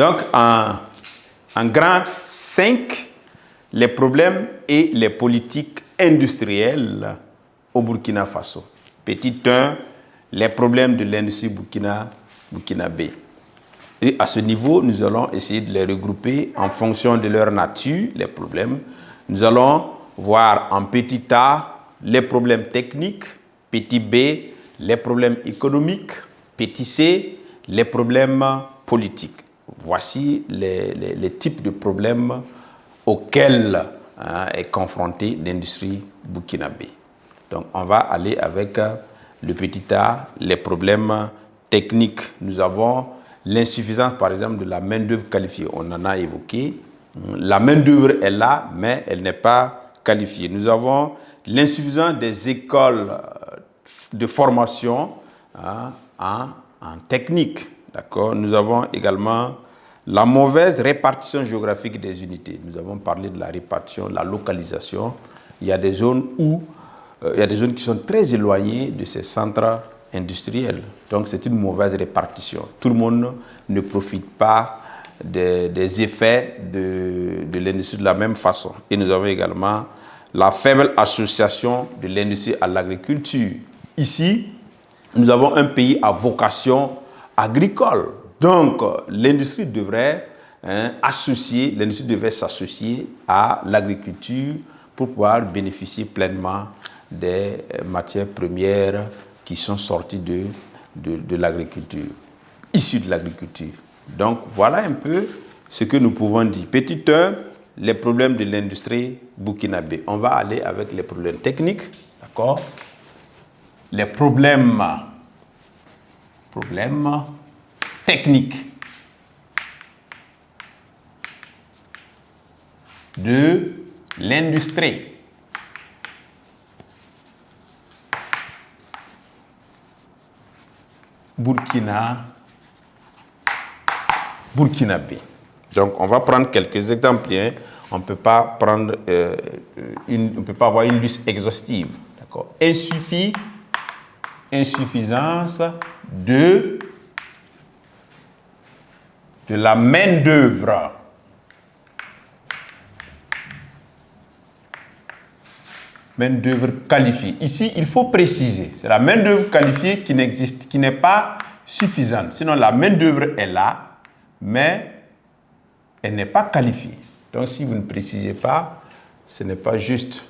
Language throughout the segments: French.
Donc, en grand 5, les problèmes et les politiques industrielles au Burkina Faso. Petit 1, les problèmes de l'industrie burkinabé. Et à ce niveau, nous allons essayer de les regrouper en fonction de leur nature, les problèmes. Nous allons voir en petit a, les problèmes techniques, petit b, les problèmes économiques, petit c, les problèmes politiques. Voici les types de problèmes auxquels est confrontée l'industrie burkinabé. Donc, on va aller avec le petit a, les problèmes techniques. Nous avons l'insuffisance, par exemple, de la main-d'œuvre qualifiée. On en a évoqué. La main-d'œuvre est là, mais elle n'est pas qualifiée. Nous avons l'insuffisance des écoles de formation en technique. D'accord? Nous avons également la mauvaise répartition géographique des unités. Nous avons parlé de la répartition, la localisation. Il y a des zones qui sont très éloignées de ces centres industriels. Donc, c'est une mauvaise répartition. Tout le monde ne profite pas des effets de l'industrie de la même façon. Et nous avons également la faible association de l'industrie à l'agriculture. Ici, nous avons un pays à vocation agricole. Donc, l'industrie devrait s'associer à l'agriculture pour pouvoir bénéficier pleinement des matières premières qui sont sorties de l'agriculture, issues de l'agriculture. Donc, voilà un peu ce que nous pouvons dire. Petit 1, les problèmes de l'industrie burkinabé. On va aller avec les problèmes techniques, d'accord? Les problèmes techniques de l'industrie burkinabé. Donc, on va prendre quelques exemples. On ne peut pas prendre, on peut pas avoir une liste exhaustive. D'accord? Insuffisance de la main-d'œuvre. Main-d'œuvre qualifiée. Ici, il faut préciser, c'est la main-d'œuvre qualifiée qui n'existe, qui n'est pas suffisante. Sinon, la main-d'œuvre est là, mais elle n'est pas qualifiée. Donc, si vous ne précisez pas, ce n'est pas juste.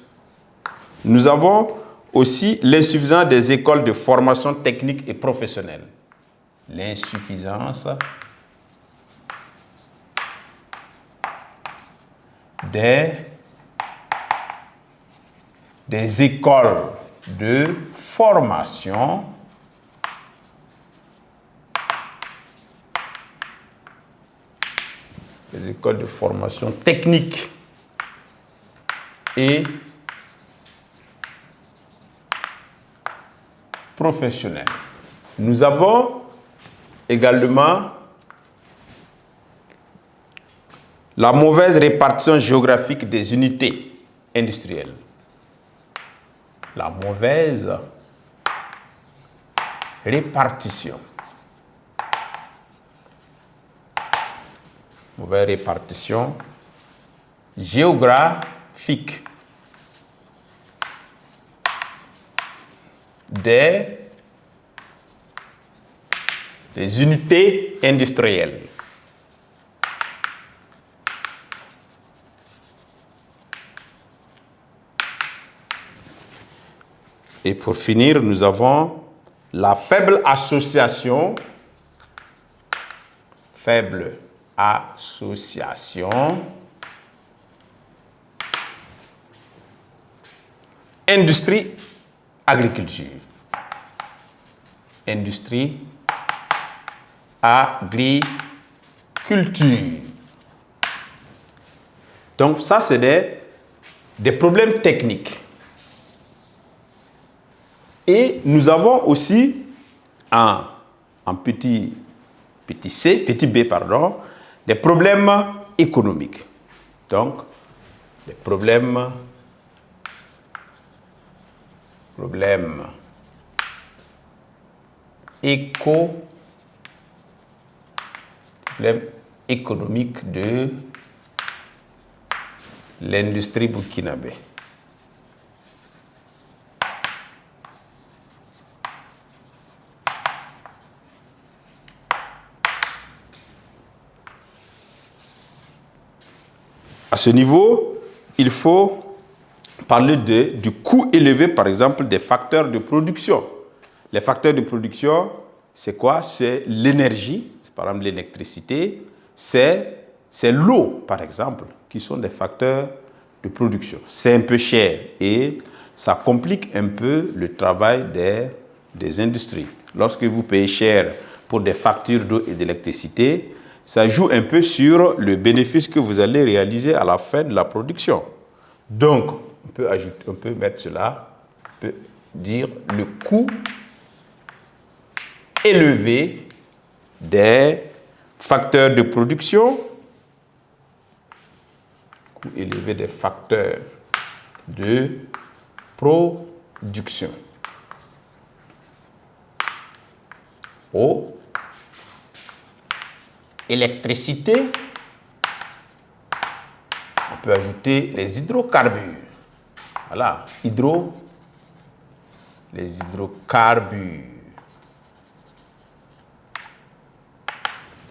Nous avons aussi l'insuffisance des écoles de formation technique et professionnelle. L'insuffisance des écoles de formation technique et professionnelle. Nous avons également la mauvaise répartition géographique des unités industrielles. La mauvaise répartition. Mauvaise répartition géographique des unités industrielles. Et pour finir, nous avons la faible association industrie-agriculture. Industrie-agriculture. Donc ça, c'est des problèmes techniques. Et nous avons aussi en petit b, des problèmes économiques. Donc, des problèmes économique de l'industrie burkinabé. À ce niveau, il faut parler du coût élevé, par exemple, des facteurs de production. Les facteurs de production, c'est quoi? C'est l'énergie, par exemple l'électricité, c'est l'eau, par exemple, qui sont des facteurs de production. C'est un peu cher et ça complique un peu le travail des industries. Lorsque vous payez cher pour des factures d'eau et d'électricité, ça joue un peu sur le bénéfice que vous allez réaliser à la fin de la production. Donc, on peut mettre cela, on peut dire le coût élevé des facteurs de production, coût élevé des facteurs de production. Eau, électricité, on peut ajouter les hydrocarbures. Voilà, les hydrocarbures.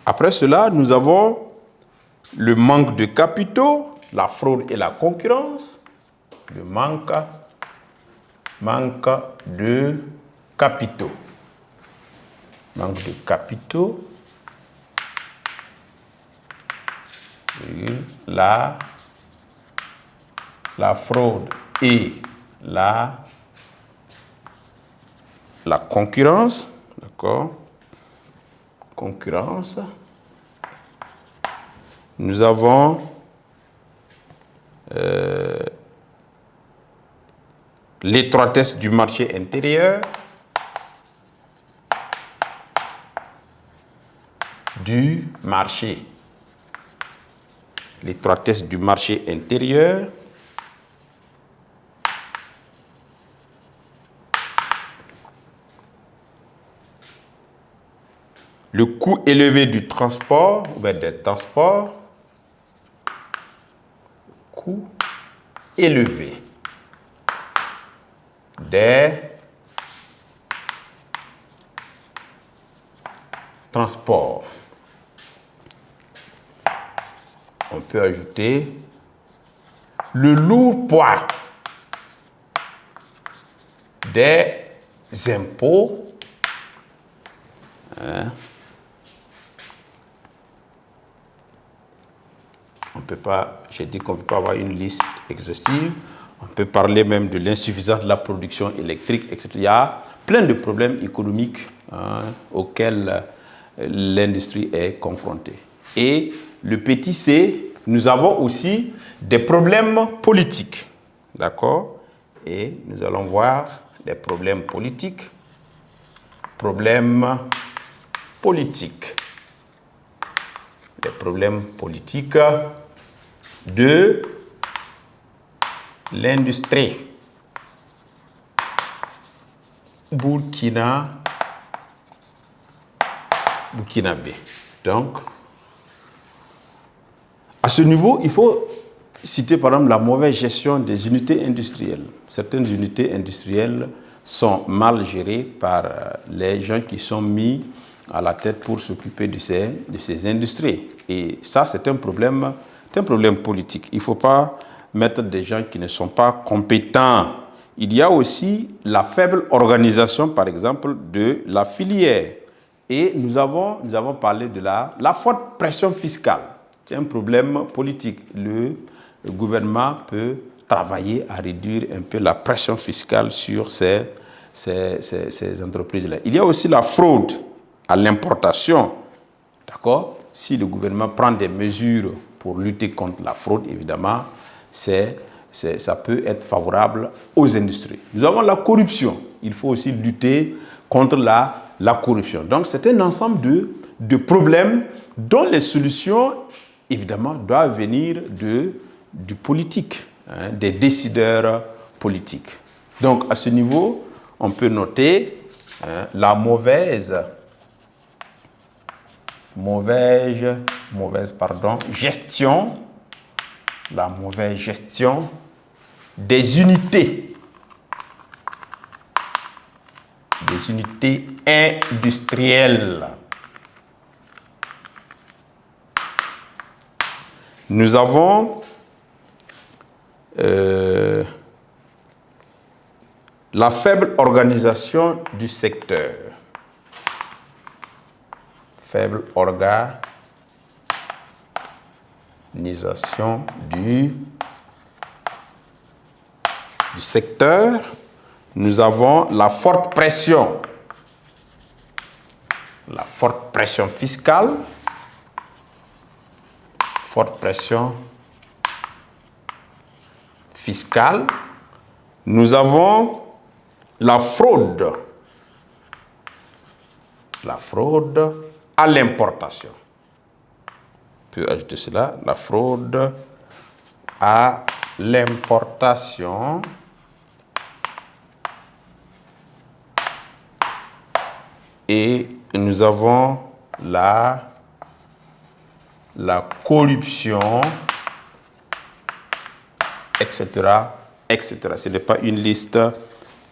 Après cela, nous avons le manque de capitaux, la fraude et la concurrence. Le manque de capitaux. Manque de capitaux. La fraude et la concurrence, d'accord? Concurrence. Nous avons l'étroitesse du marché intérieur, l'étroitesse du marché intérieur, le coût élevé du transport, ou bien des transports, coût élevé des transports. On peut ajouter le lourd poids des impôts. On peut pas, j'ai dit qu'on ne peut pas avoir une liste exhaustive. On peut parler même de l'insuffisance de la production électrique, etc. Il y a plein de problèmes économiques auxquels l'industrie est confrontée. Et le petit c, nous avons aussi des problèmes politiques. D'accord? Et nous allons voir des problèmes politiques. Problèmes politiques. Les problèmes politiques de l'industrie burkinabé. Donc, à ce niveau, il faut citer par exemple la mauvaise gestion des unités industrielles. Certaines unités industrielles sont mal gérées par les gens qui sont mis à la tête pour s'occuper de ces industries. Et ça, c'est un problème politique. Il ne faut pas mettre des gens qui ne sont pas compétents. Il y a aussi la faible organisation, par exemple, de la filière. Et nous avons parlé de la forte pression fiscale. C'est un problème politique. Le gouvernement peut travailler à réduire un peu la pression fiscale sur ces entreprises-là. Il y a aussi la fraude à l'importation. D'accord? Si le gouvernement prend des mesures pour lutter contre la fraude, évidemment, ça peut être favorable aux industries. Nous avons la corruption. Il faut aussi lutter contre la corruption. Donc, c'est un ensemble de problèmes dont les solutions, évidemment, doivent venir du politique, des décideurs politiques. Donc, à ce niveau, on peut noter la mauvaise gestion, la mauvaise gestion des unités industrielles. Nous avons la faible organisation du secteur. Faible organisation du secteur. Nous avons la forte pression fiscale. Forte pression fiscale. Nous avons la fraude à l'importation. On peut ajouter cela, la fraude à l'importation. Et nous avons la corruption, etc., etc. Ce n'est pas une liste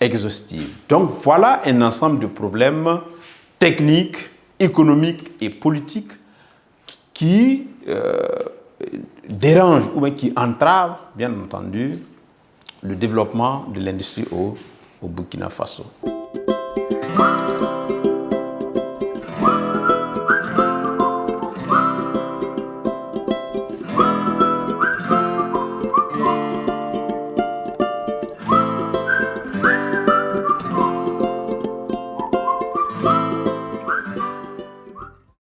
exhaustive. Donc voilà un ensemble de problèmes techniques, économiques et politiques qui dérangent ou bien qui entravent, bien entendu, le développement de l'industrie au Burkina Faso.